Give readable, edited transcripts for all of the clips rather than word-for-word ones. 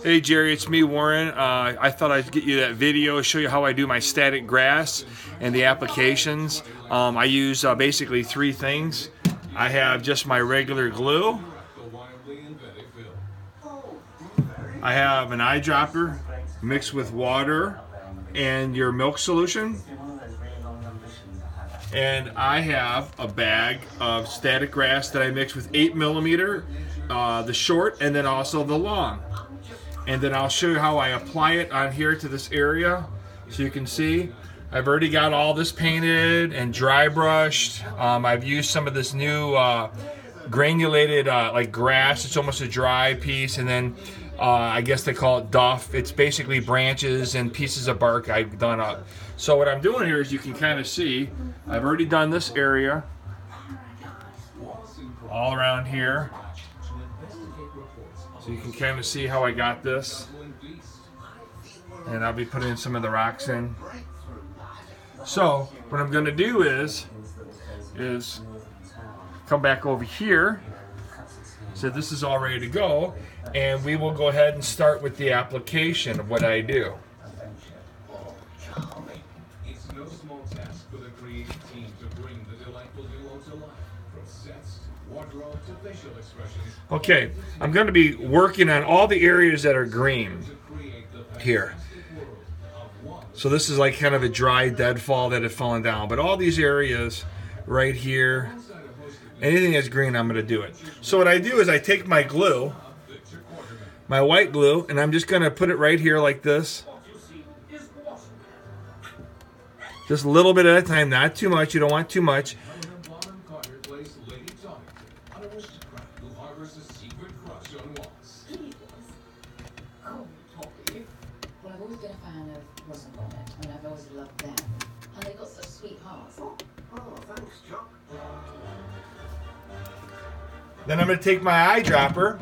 Hey Jerry, it's me, Warren. I thought I'd get you that video, show you how I do my static grass and the applications. I use basically three things. I have just my regular glue. I have an eyedropper mixed with water and your milk solution. And I have a bag of static grass that I mix with 8mm, the short and then also the long. And then I'll show you how I apply it on here to this area. So you can see I've already got all this painted and dry brushed. I've used some of this new granulated like grass. It's almost a dry piece, and then I guess they call it duff. It's basically branches and pieces of bark I've done up. So what I'm doing here is you can kind of see I've already done this area all around here. So you can kind of see how I got this. And I'll be putting some of the rocks in. So what I'm going to do is come back over here. So this is all ready to go. And we will go ahead and start with the application of what I do. It's no small task for the creative team to bring the delightful duo to life. From sets, wardrobe to facial expressions. Okay, I'm going to be working on all the areas that are green here. So this is like kind of a dry deadfall that had fallen down. But all these areas right here, anything that's green, I'm going to do it. So what I do is I take my glue, my white glue, and I'm just going to put it right here like this. Just a little bit at a time, not too much. You don't want too much. Well, I've always been a fan of Wilson and I've always loved them. And they've got such sweet hearts. Oh, thanks, Chuck. Then I'm going to take my eyedropper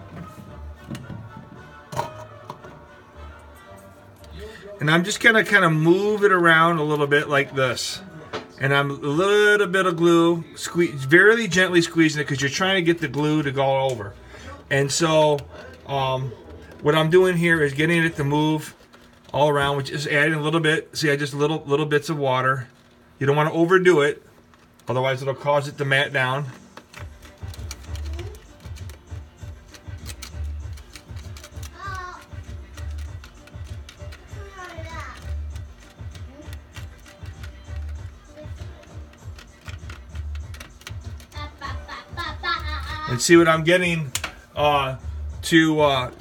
and I'm just going to kind of move it around a little bit like this. And I'm a little bit of glue, very gently squeezing it because you're trying to get the glue to go over. And so what I'm doing here is getting it to move all around, which is adding a little bit. See, I just little bits of water. You don't want to overdo it, otherwise it'll cause it to mat down. And see what I'm getting to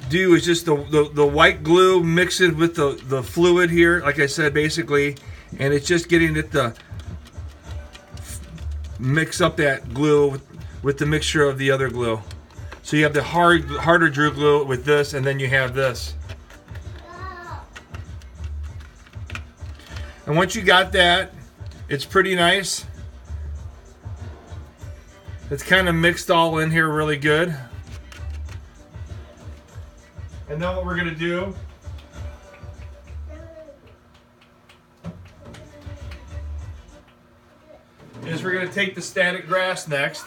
do is just the white glue mixed with the fluid here, like I said, basically, and it's just getting it to mix up that glue with the mixture of the other glue. So you have the harder Drew glue with this, and then you have this. And once you got that, it's pretty nice. It's kind of mixed all in here really good. And then what we're going to do is we're going to take the static grass next.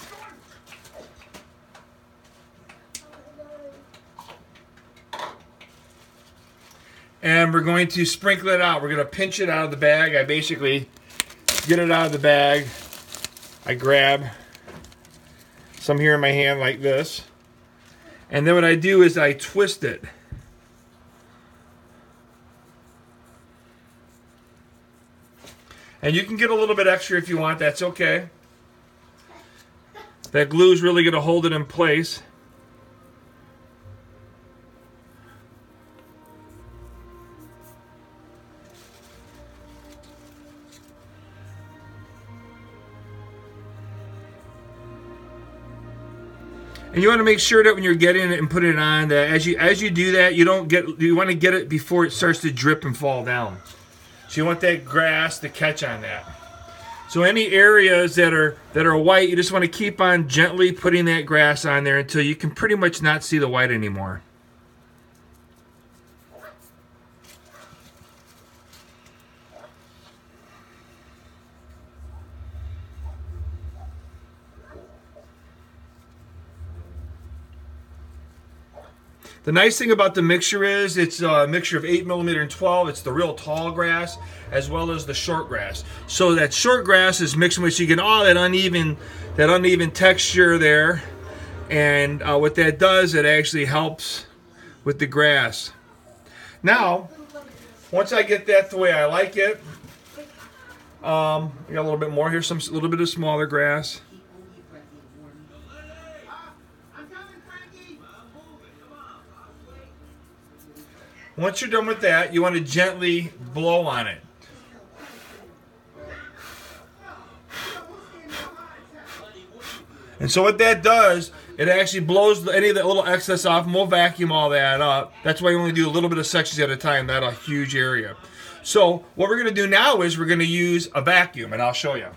And we're going to sprinkle it out. We're going to pinch it out of the bag. I basically get it out of the bag. I grab some here in my hand like this. And then what I do is I twist it. And you can get a little bit extra if you want, that's okay. That glue is really going to hold it in place. And you want to make sure that when you're getting it and putting it on, that as you do that, you want to get it before it starts to drip and fall down. So you want that grass to catch on that. So any areas that are white, you just want to keep on gently putting that grass on there until you can pretty much not see the white anymore. The nice thing about the mixture is it's a mixture of 8mm and 12. It's the real tall grass as well as the short grass. So that short grass is mixed with, so you get all that uneven texture there. And what that does, it actually helps with the grass. Now, once I get that the way I like it, I got a little bit more here, a little bit of smaller grass. Once you're done with that, you want to gently blow on it. And so what that does, it actually blows any of the little excess off, and we'll vacuum all that up. That's why you only do a little bit of sections at a time, not a huge area. So what we're going to do now is we're going to use a vacuum, and I'll show you.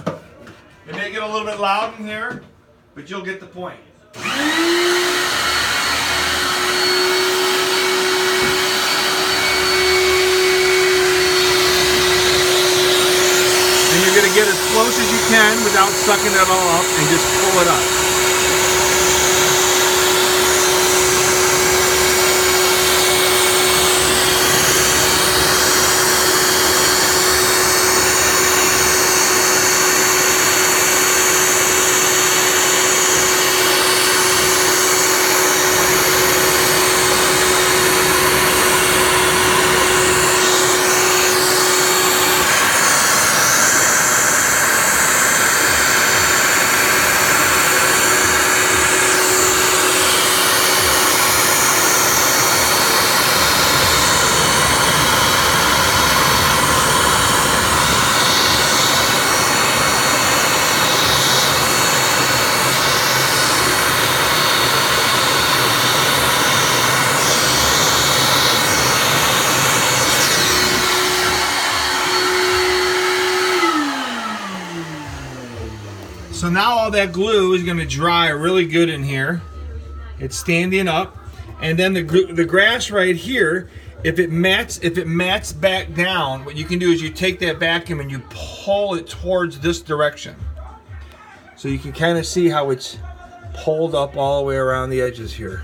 It may get a little bit loud in here, but you'll get the point. And you're going to get as close as you can without sucking it all up, and just pull it up. So now all that glue is going to dry really good in here. It's standing up, and then the grass right here, if it mats back down, what you can do is you take that vacuum and you pull it towards this direction. So you can kind of see how it's pulled up all the way around the edges here.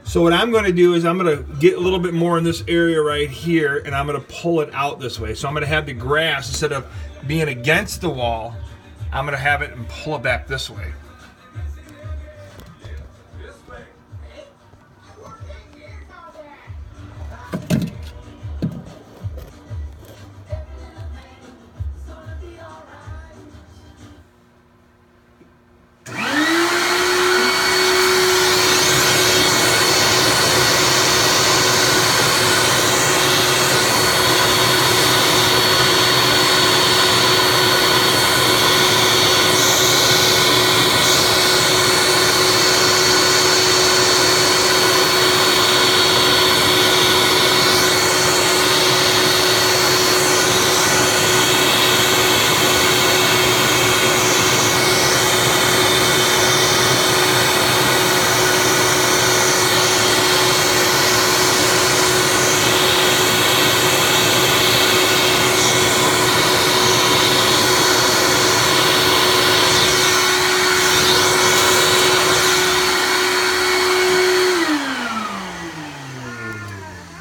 So what I'm going to do is I'm going to get a little bit more in this area right here, and I'm going to pull it out this way. So I'm going to have the grass, instead of being against the wall, I'm going to have it and pull it back this way.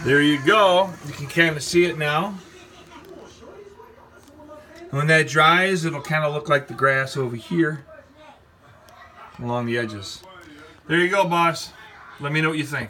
There you go. You can kind of see it now. When that dries, it'll kind of look like the grass over here along the edges. There you go, boss. Let me know what you think.